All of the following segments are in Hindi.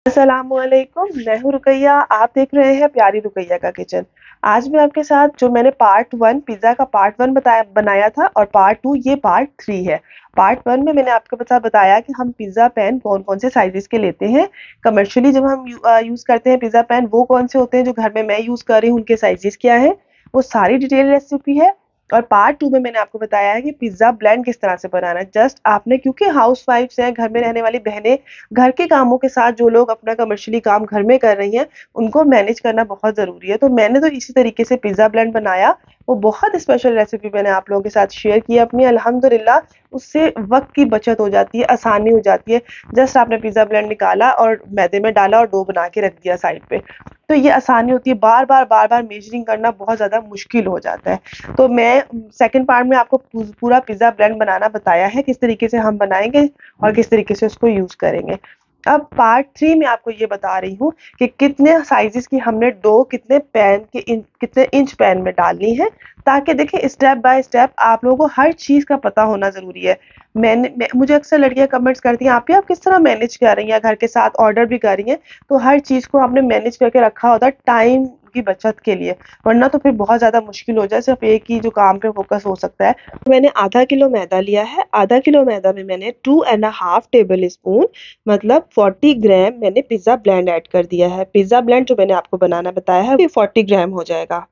अस्सलामुअलैकुम, मैं हूँ रुकैया, आप देख रहे हैं प्यारी रुकैया का किचन। आज मैं आपके साथ जो मैंने पार्ट 1 पिज़्ज़ा का पार्ट 1 बनाया था और पार्ट 2 ये पार्ट 3 है। पार्ट 1 में मैंने आपको बताया कि हम पिज़्ज़ा पैन कौन-कौन से साइज़ेज़ के लेते हैं। कमर्शियली जब हम यूज़ करते हैं पिज़्ज़ा पैन वो कौन से होते हैं, जो घर में मैं यूज़ कर रही हूँ उनके साइज़ेज़ क्या हैं, वो सारी डिटेल रेसिपी है। और पार्ट 2 में मैंने आपको बताया है कि पिज़्ज़ा ब्लेंड किस तरह से बनाना है। जस्ट आपने क्योंकि हाउसवाइफ्स हैं, घर में रहने वाली बहनें घर के कामों के साथ जो लोग अपना कमर्शियली काम घर में कर रही हैं, उनको मैनेज करना बहुत ज़रूरी है। तो मैंने तो इसी तरीके से पिज़्ज़ा ब्लेंड बनाया, वो बहुत स्पेशल रेसिपी मैंने आप लोगों के साथ शेयर की अपनी अल्हम्दुलिल्लाह उससे वक़्त की बचत हो जाती है, आसानी हो जाती है। जस्ट आपने पिज़्ज़ा ब्लेंड निकाला और मैदे में डाला और डो बना के रख दिया साइड पे। तो ये आसानी होती है, बार-बार मेजरिंग करना बहुत ज़्यादा मुश्किल हो जाता है। तो मैं सेकंड पार्ट में आपको पूरा पिज़्ज़ा ब्लेंड बनाना बताया है, किस तरीके से हम बनाएँगे और किस तरीके से उसको यूज़ करेंगे। अब पार्ट 3 में आपको ये बता रही हूँ कि कितने साइज़ेज़ की हमने डो कितने इंच पैन में डालनी है, ताकि देखिए स्टेप बाय स्टेप आप लोगों को हर चीज़ का पता होना ज़रूरी है। मुझे अक्सर लड़कियाँ कमेंट्स करती हैं, "आप किस तरह मैनेज कर रही हैं? घर के साथ ऑर्डर भी कर रही हैं।" तो हर चीज़ को आपने मैनेज करके रखा होता है टाइम की बचत के लिए, वरना तो फिर बहुत ज़्यादा मुश्किल हो जाए, सिर्फ़ एक ही जो काम पे फ़ोकस हो सकता है। मैंने आधा किलो मैदा लिया है, आधा किलो मैदा में मैंने 2 and a half table spoon मतलब 40 ग्राम मैंने पिज़्ज़ा ब्लेंड ऐड कर दिया है। पिज़्ज़ा ब्लेंड जो मैंने आपको बनाना बताया है, ये 40 ग्राम हो जाएगा।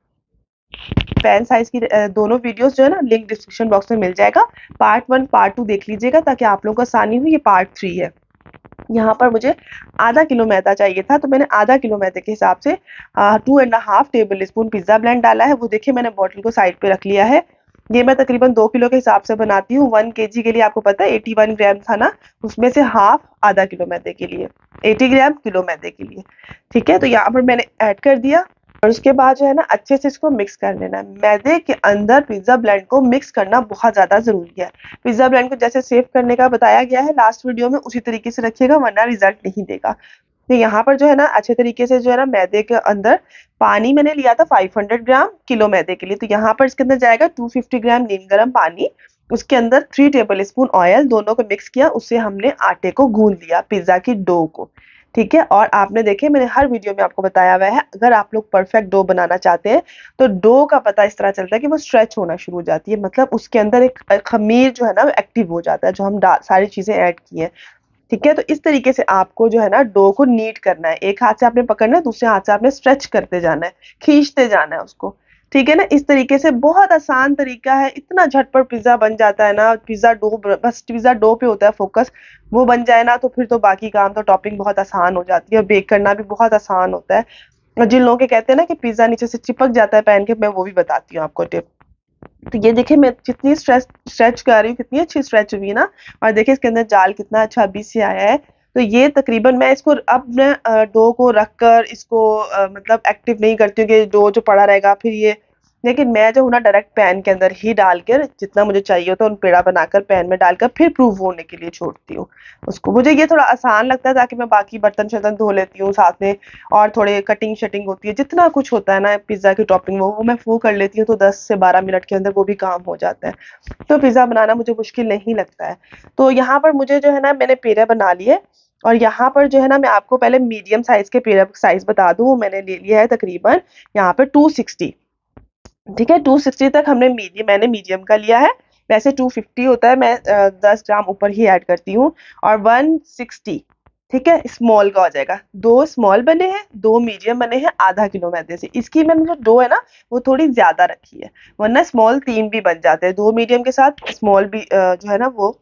पैन साइज़ की दोनों वीडियोज़ जो है ना लिंक डिस्क्रिप्शन बॉक्स में मिल जाएगा। पार्ट 1, पार्ट 2 देख लीजिएगा ताकि आप लोगों को आसानी हो, ये पार्ट 3 है। यहाँ पर मुझे आधा किलो मैदा चाहिए था, तो मैंने आधा किलो मैदे के हिसाब से 2 and a half table spoon pizza blend डाला है। वो देखिए मैंने बॉटल को साइड पे रख लिया है। ये मैं तकरीबन 2 किलो के हिसाब से बनाती हूँ। 1 केजी के लिए आपको पता है 81 ग्राम था ना, उसमें से हाफ आधा किलो मैदे के लिए, 80 ग्राम किलो मैदे के लिए। ठीक है? तो यहाँ पर मैंने ऐड कर दिया और उसके बाद जो है ना अच्छे से इसको मिक्स कर लेना है। मैदे के अंदर पिज़्ज़ा ब्लेंड को मिक्स करना बहुत ज़्यादा ज़रूरी है। पिज़्ज़ा ब्लेंड को जैसे सेव करने का बताया गया है लास्ट वीडियो में, उसी तरीके से रखिएगा वरना रिज़ल्ट नहीं देगा। तो यहाँ पर जो है ना अच्छे तरीके से जो है ना मैदे के अंदर पानी मैंने लिया था 500 ग्राम किलो मैदे के लिए, तो यहाँ पर इसके अंदर जाएगा 250 ग्राम नीम गर्म पानी, उसके अंदर 3 टेबल स्पून ऑयल, दोनों को मिक्स किया, उससे हमने आटे को गूँध लिया पिज़्ज़ा की डो को। ठीक है? और आपने देखिए मैंने हर वीडियो में आपको बताया हुआ है, अगर आप लोग परफेक्ट डो बनाना चाहते हैं, तो डो का पता इस तरह चलता है कि वो स्ट्रेच होना शुरू हो जाती है, मतलब उसके अंदर एक ख़मीर जो है ना वो एक्टिव हो जाता है, जो हम डा सारी चीज़ें ऐड की हैं। ठीक है? तो इस तरीके से आपको जो है ना डो को नीड करना है। एक हाथ से आपने पकड़ना है, दूसरे हाथ से आपने स्ट्रेच करते जाना है, खींचते जाना है उसको। ठीक है ना? इस तरीके से बहुत आसान तरीका है, इतना झटपट पिज़्ज़ा बन जाता है ना, बस पिज़्ज़ा डो पे होता है फ़ोकस, वो बन जाए ना तो फिर तो बाकी काम तो टॉपिंग बहुत आसान हो जाती है और बेक करना भी बहुत आसान होता है। और जिन लोगों के कहते हैं ना कि पिज़्ज़ा नीचे से चिपक जाता है पैन के, मैं वो भी बताती हूँ आपको टिप। तो ये देखिए मैं जितनी स्ट्रेच कर रही हूँ, कितनी अच्छी स्ट्रेच हुई है ना, और देखिए इसके अंदर जाल कितना अच्छा अभी से आया है। तो ये तकरीबन मैं इसको अब मैं डो को रख कर इसको मतलब एक्टिव नहीं करती हूँ कि डो जो पड़ा रहेगा फिर ये, लेकिन मैं जो हूँ ना डायरेक्ट पैन के अंदर ही डाल कर जितना मुझे चाहिए होता है उन पेड़ा बनाकर पैन में डालकर फिर प्रूफ होने के लिए छोड़ती हूँ उसको। मुझे ये थोड़ा आसान लगता है ताकि मैं बाकी बर्तन-शर्तन धो लेती हूँ साथ में, और थोड़े कटिंग-शटिंग होती है, जितना कुछ होता है ना पिज़्ज़ा की टॉपिंग वो मैं वो कर लेती हूँ, तो 10 से 12 मिनट के अंदर वो भी काम हो जाता है। तो पिज़्ज़ा बनाना मुझे मुश्किल नहीं लगता है। तो यहाँ पर मुझे जो है ना मैंने पेड़े बना लिए और यहाँ पर जो है ना मैं आपको पहले मीडियम साइज़ के पेड़े साइज़ बता दूँ, वो मैंने ले लिया है तकरीबन यहाँ पे 260। ठीक है? 260 तक मैंने मीडियम का लिया है। वैसे 250 होता है, मैं 10 ग्राम ऊपर ही ऐड करती हूँ, और 160 ठीक है? स्मॉल का हो जाएगा। 2 स्मॉल बने हैं, 2 मीडियम बने हैं आधा किलो मैदे से। इसकी मैंने जो डो है ना, वो थोड़ी ज़्यादा रखी है, वरना स्मॉल 3 भी बन जाते हैं। 2 मीडियम के साथ स्मॉल भी जो है ना वो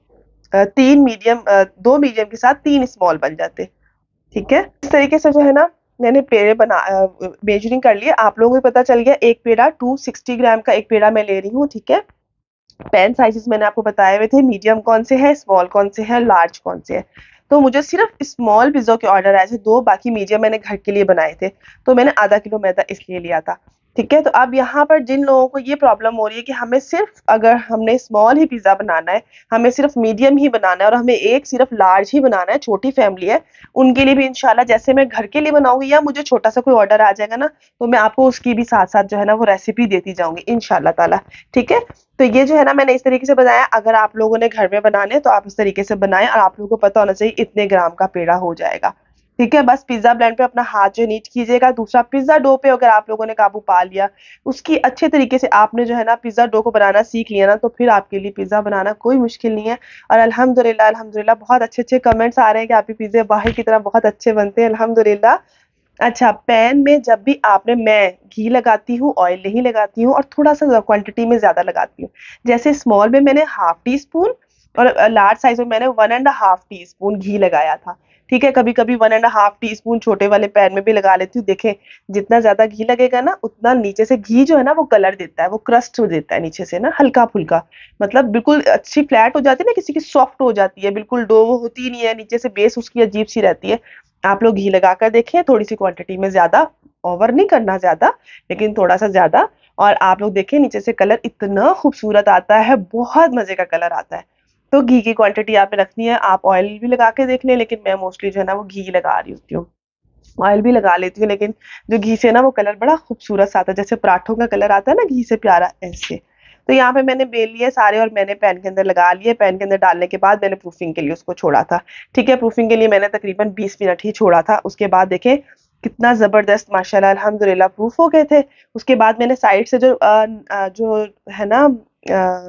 2 मीडियम के साथ 3 स्मॉल बन जाते। ठीक है? इस तरीके से जो है ना मैंने पेड़े मेजरिंग कर लिए, आप लोगों को भी पता चल गया, एक पेड़ा 260 ग्राम का एक पेड़ा मैं ले रही हूँ, ठीक है? पेन साइज़ेज़ मैंने आपको बताए हुए थे, मीडियम कौन से हैं, स्मॉल कौन से हैं, लार्ज कौन से हैं। तो मुझे सिर्फ़ स्मॉल पिज़्ज़ा के ऑर्डर आए थे 2, बाकी मीडियम मैंने घर के लिए बनाए थे। तो मैंने आधा किलो मैदा इसलिए लिया था। ठीक है? तो अब यहाँ पर जिन लोगों को ये प्रॉब्लम हो रही है कि हमें सिर्फ़ अगर हमने स्मॉल ही पिज़्ज़ा बनाना है, हमें सिर्फ़ मीडियम ही बनाना है और हमें एक सिर्फ़ लार्ज ही बनाना है, छोटी फैमिली है, उनके लिए भी इंशाल्लाह जैसे मैं घर के लिए बनाऊँगी या मुझे छोटा-सा कोई ऑर्डर आ जाएगा ना, तो मैं आपको उसकी भी साथ-साथ जो है ना वो रेसिपी देती जाऊँगी इंशाल्लाह ताला। ठीक है? तो ये जो है ना मैंने इस तरीके से बनाया, अगर आप लोगों ने घर में बनाने हैं तो आप इस तरीके से बनाएँ और आप लोगों को पता होना चाहिए इतने ग्राम का पेड़ा हो जाएगा। ठीक है, बस पिज़्ज़ा ब्लेंड पे अपना हाथ जो है नीट कीजिएगा। दूसरा पिज़्ज़ा डो पे अगर आप लोगों ने काबू पा लिया, उसकी अच्छे तरीके से आपने जो है ना पिज़्ज़ा डो को बनाना सीख लिया ना, तो फिर आपके लिए पिज़्ज़ा बनाना कोई मुश्किल नहीं है। और अल्हम्दुलिल्लाह, अल्हम्दुलिल्लाह बहुत अच्छे-अच्छे कमेंट्स आ रहे हैं कि आपके पिज़्ज़े बाहर की तरह बहुत अच्छे बनते हैं, अल्हम्दुलिल्लाह। अच्छा, पैन में जब भी आपने मैं घी लगाती हूँ, ऑयल नहीं लगाती हूँ और थोड़ा-सा क्वांटिटी में ज़्यादा लगाती हूँ। जैसे स्मॉल में मैंने हाफ टी स्पून और लार्ज साइज़ में मैंने 1 एंड हाफ टी स्पून घी लगाया था। ठीक है, कभी-कभी 1 एंड हाफ टी स्पून छोटे वाले पैन में भी लगा लेती हूँ। देखें, जितना ज़्यादा घी लगेगा ना, उतना नीचे से घी जो है ना वो कलर देता है, वो क्रस्ट हो देता है नीचे से ना हल्का-फुल्का। मतलब बिल्कुल अच्छी फ्लैट हो जाती है ना, किसी की सॉफ्ट हो जाती है, बिल्कुल डो वो होती ही नहीं है, नीचे से बेस उसकी अजीब-सी रहती है। आप लोग घी लगाकर देखें, थोड़ी-सी क्वांटिटी में ज़्यादा, ओवर नहीं करना ज़्यादा, लेकिन थोड़ा-सा ज़्यादा। और आप लोग देखिए नीचे से कलर इतना खूबसूरत आता है, बहुत मज़े का कलर आता है। तो घी की क्वांटिटी आपने रखनी है, आप ऑयल भी लगा के देख लें, लेकिन मैं मोस्टली जो है ना वो घी लगा रही होती हूँ। ऑयल भी लगा लेती हूँ, लेकिन जो घी से ना वो कलर बड़ा खूबसूरत सा आता है, जैसे पराठों का कलर आता है ना घी से प्यारा, ऐसे। तो यहाँ पे मैंने बेल लिए सारे और मैंने पैन के अंदर लगा लिए। पैन के अंदर डालने के बाद मैंने प्रूफिंग के लिए उसको छोड़ा था। ठीक है, प्रूफिंग के लिए मैंने तकरीबन 20 मिनट ही छोड़ा था। उसके बाद देखें कितना ज़बरदस्त माशाल्लाह अल्हम्दुलिल्लाह प्रूफ हो गए थे। उसके बाद मैंने साइड से जो है ना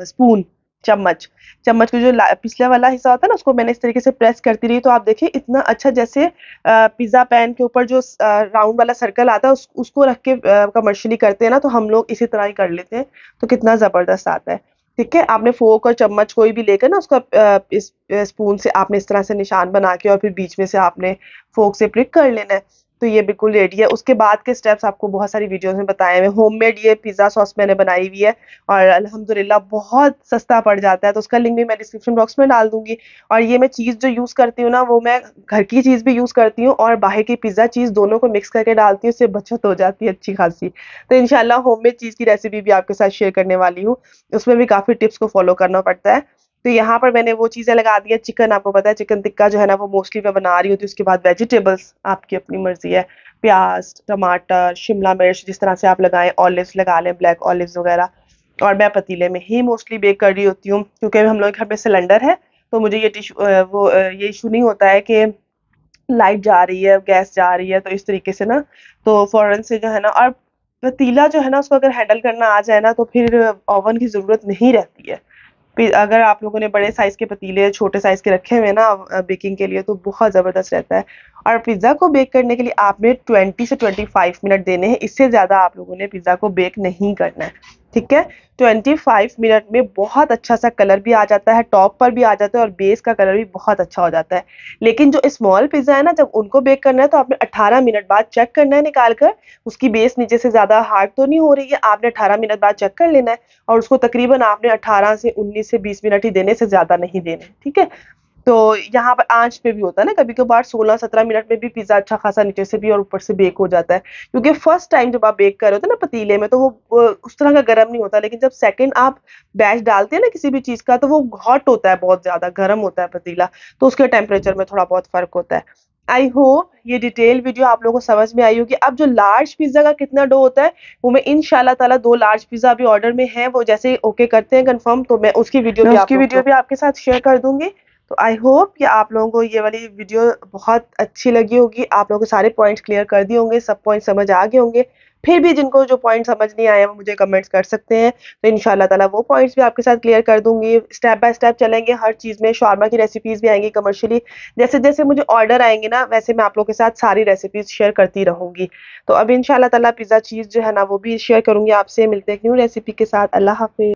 स्पून, चम्मच चम्मच का जो पिछला वाला हिस्सा होता है ना, उसको मैंने इस तरीके से प्रेस करती रही, तो आप देखिए इतना अच्छा, जैसे पिज़्ज़ा पैन के ऊपर जो राउंड वाला सर्कल आता है उसको रख के कमर्शियली करते हैं ना, तो हम लोग इसी तरह ही कर लेते हैं, तो कितना ज़बरदस्त आता है। ठीक है, आपने फ़ोर्क और चम्मच कोई भी लेकर ना उसका इस स्पून से आपने इस तरह से निशान बना के और फिर बीच में से आपने फ़ोर्क से प्रिक कर लेना है। तो ये बिल्कुल रेडी है। उसके बाद के स्टेप्स आपको बहुत सारी वीडियोज़ में बताए हुए हैं। होममेड ये पिज़्ज़ा सॉस मैंने बनाई हुई है और अल्हम्दुलिल्लाह बहुत सस्ता पड़ जाता है, तो उसका लिंक भी मैं डिस्क्रिप्शन बॉक्स में डाल दूँगी। और ये मैं चीज़ जो यूज़ करती हूँ ना, वो मैं घर की चीज़ भी यूज़ करती हूँ और बाहर की पिज़्ज़ा चीज़ दोनों को मिक्स करके डालती हूँ, इससे बचत हो जाती है अच्छी खासी। तो इंशाल्लाह होममेड चीज़ की रेसिपी भी आपके साथ शेयर करने वाली हूँ। उसमें भी काफ़ी टिप्स को फ़ॉलो करना पड़ता है। तो यहाँ पर मैंने वो चीज़ें लगा दी हैं। चिकन आपको पता है, चिकन टिक्का जो है ना वो मोस्टली मैं बना रही होती हूँ। उसके बाद वेजिटेबल्स आपकी अपनी मर्ज़ी है। प्याज़, टमाटर, शिमला मिर्च जिस तरह से आप लगाएँ, ऑलिव्स लगा लें, ब्लैक ऑलिव्स वगैरह। और मैं पतीले में ही मोस्टली बेक कर रही होती हूँ, क्योंकि हम लोग के घर में सिलेंडर है, तो मुझे ये इश्यू नहीं होता है कि लाइट जा रही है, गैस जा रही है, तो इस तरीके से ना, तो फ़ौरन से जो है ना, और पतीला जो है ना उसको अगर हैंडल करना आ जाए ना, तो फिर ओवन की ज़रूरत नहीं रहती है। फिर अगर आप लोगों ने बड़े साइज़ के पतीले छोटे साइज़ के रखे हुए हैं ना बेकिंग के लिए, तो बहुत ज़बरदस्त रहता है। और पिज़्ज़ा को बेक करने के लिए आपने 20 से 25 मिनट देने हैं, इससे ज़्यादा आप लोगों ने पिज़्ज़ा को बेक नहीं करना है, ठीक है? 25 मिनट में बहुत अच्छा-सा कलर भी आ जाता है, टॉप पर भी आ जाता है और बेस का कलर भी बहुत अच्छा हो जाता है। लेकिन जो स्मॉल पिज़्ज़ा है ना, जब उनको बेक करना है तो आपने 18 मिनट बाद चेक करना है निकाल कर, उसकी बेस नीचे से ज़्यादा हार्ड तो नहीं हो रही है, आपने 18 मिनट बाद चेक कर लेना है। और उसको तकरीबन आपने 18 से 19 से 20 मिनट ही देने, से ज़्यादा नहीं देने, ठीक है? तो यहाँ पर आँच पे भी होता है ना, कभी-कभार 16-17 मिनट में भी पिज़्ज़ा अच्छा खासा नीचे से भी और ऊपर से बेक हो जाता है। क्योंकि फर्स्ट टाइम जब आप बेक कर रहे होते हैं ना पतीले में, तो वो उस तरह का गरम नहीं होता, लेकिन जब सेकंड आप बैच डालते हैं ना किसी भी चीज़ का, तो वो हॉट होता है, बहुत ज़्यादा गरम होता है पतीला, तो उसके टेम्परेचर में थोड़ा बहुत फ़र्क होता है। आई होप ये डिटेल वीडियो आप लोगों को समझ में आई होगी। अब जो लार्ज पिज़्ज़ा का कितना डो होता है, वो मैं इंशाल्लाह ताला 2 लार्ज पिज़्ज़ा अभी ऑर्डर में है, वो जैसे ही ओके करते हैं कन्फर्म, तो मैं उसकी वीडियो भी आपके साथ शेयर कर दूँगी। तो आई होप कि आप लोगों को ये वाली वीडियो बहुत अच्छी लगी होगी। आप लोगों को सारे पॉइंट्स क्लियर कर दिए होंगे, सब पॉइंट समझ आ गए होंगे। फिर भी जिनको जो पॉइंट समझ नहीं आए हैं, वो मुझे कमेंट्स कर सकते हैं। तो इंशाल्लाह ताला वो पॉइंट्स भी आपके साथ क्लियर कर दूँगी। स्टेप बाय स्टेप चलेंगे हर चीज़ में, शॉर्मा की रेसिपीज़ भी आएँगी कमर्शियली। जैसे-जैसे मुझे ऑर्डर आएँगे ना, वैसे मैं आप लोगों के साथ सारी रेसिपीज़ शेयर करती रहूँगी। तो अब इंशाल्लाह ताला पिज़्ज़ा चीज़ जो है ना, वो भी शेयर करूँगी आपसे। मिलते हैं एक न्यू रेसिपी के साथ। अल्लाह हाफ़िज़।